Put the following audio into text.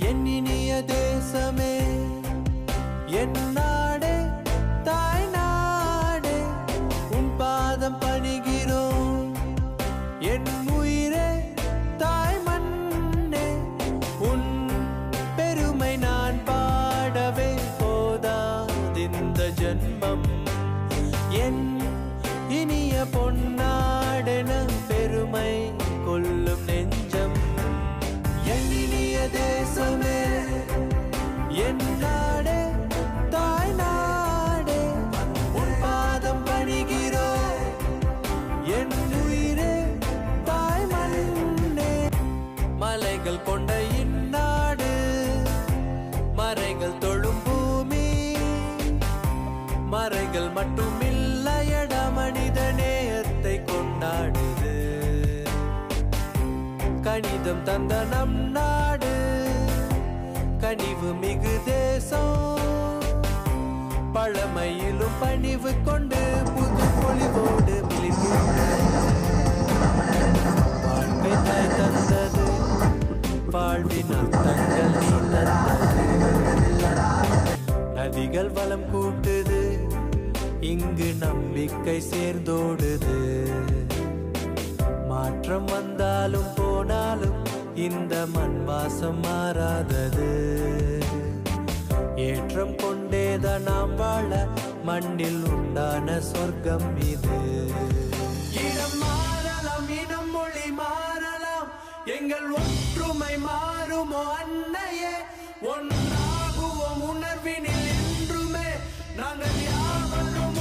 என் இனிய தேசமே, என் நாடே, தாய் நாடே, உன் பாதம் பணிகிறோம். என் உயிரே, தாய் மண்ணே, உன் பெருமை நான் பாடவே போதாதிந்த ஜன்மம். என் இனிய பொன்னாடென பெருமை கொள்ளும் நெஞ்சம். என் இனிய தேசமே, என் நாடே, தாய் நாடே, உன் பாதம் பணிகிறோம். என் உயிரே, தாய் மண்ணே. மலைகள் கொண்ட இந்நாடு, மறைகள் தொழும் பூமி, மறைகள் மட்டுமில்லையட மனித நேயத்தை கொண்டாடுது. கணிதம் தந்த நம் நாடு, கனிவு மிகு தேசம். பழமையிலும் பணிவு கொண்டு புது பொலிவோடு வாழ்க்கை தாய் தந்தது, வாழ்வின் அர்த்தங்கள் நீ தந்தது. நதிகள் வளம் கூட்டுது, இங்கு நம்பிக்கை சேர்ந்தோடுது. மாற்றம் வந்தாலும் போனாலும் இந்த மண் வாசம் மாறாதது. ஏற்றம் கொண்டேதான் நாம் வாழ, மண்ணில் உண்டான சொர்க்கம் இது. இடம் மாறலாம், இனம் மொழி மாறலாம், எங்கள் ஒற்றுமை மாறுமோ அன்னையே. ஒன்றாகுவோம் உணர்வினில் என்றுமே, நாங்கள் யாவரும்